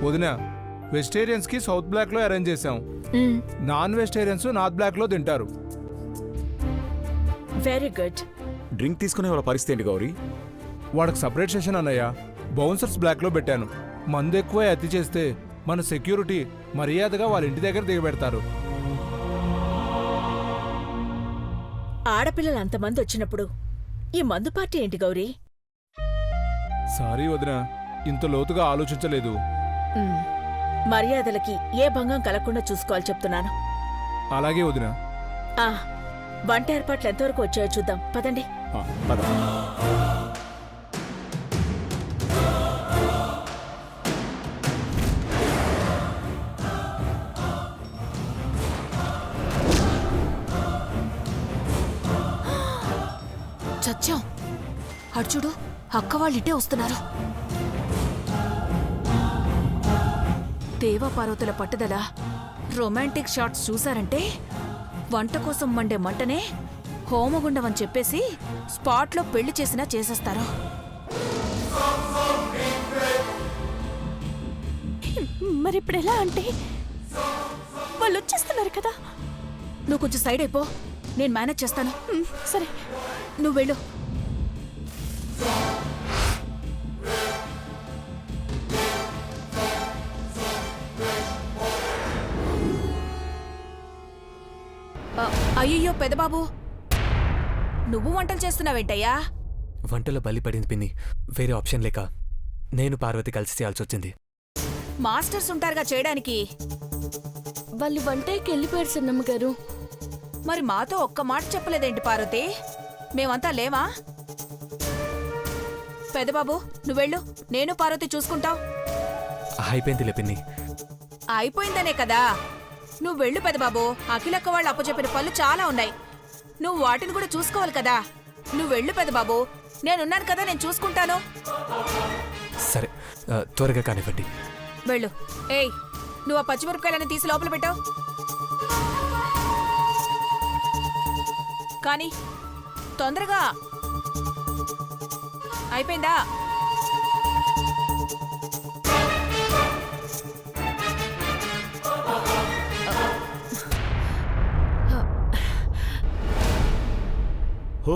వదిన, వెజిటేరియన్స్కి సౌత్ బ్లాక్లో అరేంజ్ చేసాం. నాన్ వెజిటేరియన్స్ నార్త్ బ్లాక్లో తింటారు. Very good. డ్రింక్ తీసుకునే వాళ్ళ పరిస్థితి ఏంటి గౌరీ? వాడికి సపరేట్ సెషన్ అన్నయ్య. బౌన్సర్స్ బ్లాక్లో పెట్టాను. మందు ఎక్కువ అతి చేస్తే మన సెక్యూరిటీ మర్యాదగా వాళ్ళ ఇంటి దగ్గర దిగబెడతారు. ఆడపిల్లలు అంతమంది వచ్చినప్పుడు ఈ మందు పార్టీ ఏంటి గౌరీ? సారీ వదిన, ఇంత లోతుగా ఆలోచించలేదు. మర్యాదలకి ఏ భంగం కలగకుండా చూసుకోవాలి చెప్తున్నాను. అలాగే వదిన. వంట ఏర్పాట్లు ఎంతవరకు వచ్చాయో చూద్దాం, పదండి. పద. చచ్చాం. అర్జుడు అక్క వాళ్ళిటే వస్తున్నారు. దేవపార్వతుల పట్టుదల, రొమాంటిక్ షాట్స్ చూశారంటే వంట కోసం మండే మంటనే హోమగుండమని చెప్పేసి స్పాట్లో పెళ్లి చేసినా చేసేస్తారు. మరిప్పుడెలా అంటే వాళ్ళు వచ్చేస్తున్నారు కదా. నువ్వు కొంచెం సైడ్ అయిపో, నేను మేనేజ్ చేస్తాను. సరే, నువ్వు వెళ్ళు. అయ్యయ్యో పెదబాబు, నువ్వు వంటలు చేస్తున్నావేంటయ్యా? వంటలో బలి పడింది పిన్ని. వేరే ఆప్షన్ లేక నేను పార్వతి కలిసి చేయాల్సి వచ్చింది. మాస్టర్స్ ఉంటారుగా చేయడానికి. వాళ్ళు వంటకి వెళ్ళిపోయారు సన్నమ్మ గారు. మరి మాతో ఒక్క మాట చెప్పలేదేంటి పార్వతి? మేమంతా లేవా? పెదబాబు నువ్వెళ్ళు, నేను పార్వతి చూసుకుంటావు. అయిపోయిందిలే పిన్ని. అయిపోయిందనే కదా. నువ్వు వెళ్ళు పెదబాబు. అఖిలక్క వాళ్ళు అప్పచెప్పిన పనులు చాలా ఉన్నాయి, నువ్వు వాటిని కూడా చూసుకోవాలి కదా. నువ్వు వెళ్ళు పెదబాబు, నేనున్నాను కదా, నేను చూసుకుంటాను. సరే, త్వరగా కానివ్వండి. వెళ్ళు. ఏయ్, నువ్వు ఆ పచ్చిమిరపకాయలన్నీ తీసి లోపల పెట్టావు కానీ తొందరగా. అయిపోయిందా? హో,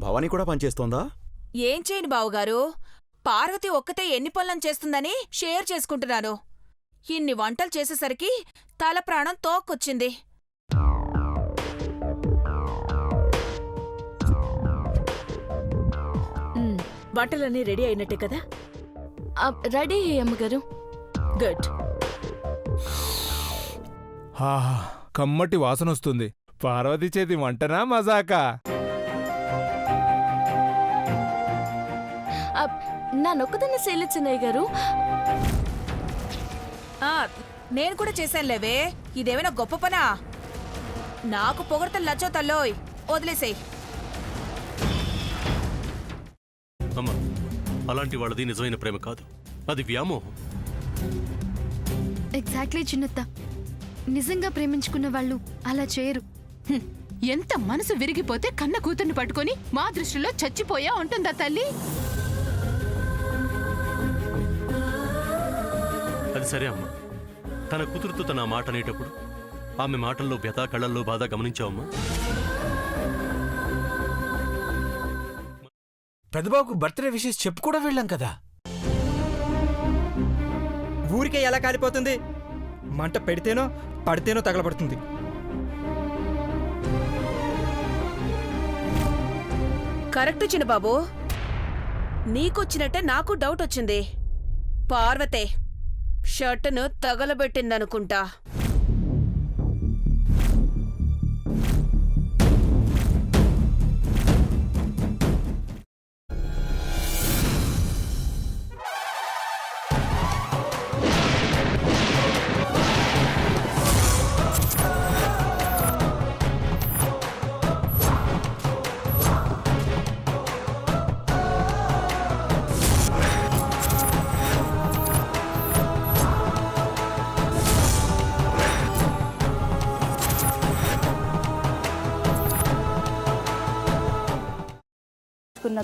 భవానీ కూడా పనిచేస్తోందా? ఏం చేయను బావుగారు, పార్వతి ఒక్కతే ఎన్ని పనులను చేస్తుందని షేర్ చేసుకుంటున్నాను. ఇన్ని వంటలు చేసేసరికి తల ప్రాణం తోక్కొచ్చింది. వంటలన్నీ రెడీ అయినట్టే కదా? రెడీ అమ్మగారు. గుడ్. కమ్మటి వాసన వస్తుంది. పార్వతి చేతి వంటనా మజాకా? నా నొక్కదన్న శైలచ్చన్నయ్య గారు. నేను కూడా చేశానులేవే, ఇదేమైనా గొప్ప పనా? నాకు పొగడతలు నచ్చో తల్లోయ్, వదిలేసేయ్. అమ్మా, అలాంటి వాళ్ళది నిజమైన ప్రేమ కాదు, అది వ్యామోహం. ఎగ్జాక్ట్లీ చిన్నత్త, నిజంగా ప్రేమించుకున్న వాళ్ళు అలా చేయరు. ఎంత మనసు విరిగిపోతే కన్న కూతుర్ని పట్టుకొని మా దృష్టిలో చచ్చిపోయా ఉంటుందా తల్లి? అది సరే అమ్మా, తన కూతురుతో తన మాట అనేటప్పుడు ఆమె మాటల్లో వ్యథ, కళ్ళల్లో బాధ గమనించావమ్మా? పెద్దబాబుకు బర్త్డే విషెస్ చెప్పు కూడా వెళ్ళాం కదా. ఊరికే ఎలా కాలిపోతుంది? మంట పెడితేనో పడితేనో తగలబడుతుంది. కరెక్ట్ చిన్నబాబు, నీకొచ్చినట్టే నాకు డౌట్ వచ్చింది. పార్వతే షర్టును తగలబెట్టిందనుకుంటా.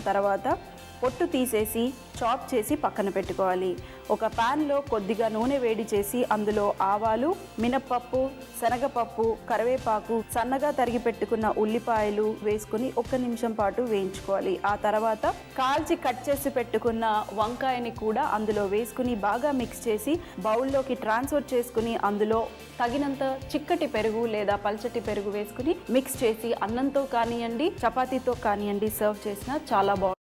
తర్వాత పొట్టు తీసేసి చాప్ చేసి పక్కన పెట్టుకోవాలి. ఒక ప్యాన్లో కొద్దిగా నూనె వేడి చేసి అందులో ఆవాలు, మినప్పప్పు, శనగపప్పు, కరివేపాకు, సన్నగా తరిగి పెట్టుకున్న ఉల్లిపాయలు వేసుకుని 1 నిమిషం పాటు వేయించుకోవాలి. ఆ తర్వాత కాల్చి కట్ చేసి పెట్టుకున్న వంకాయని కూడా అందులో వేసుకుని బాగా మిక్స్ చేసి బౌల్లోకి ట్రాన్స్ఫర్ చేసుకుని అందులో తగినంత చిక్కటి పెరుగు లేదా పల్చటి పెరుగు వేసుకుని మిక్స్ చేసి అన్నంతో కానివ్వండి, చపాతీతో కానివ్వండి సర్వ్ చేసినా చాలా బాగుంటుంది.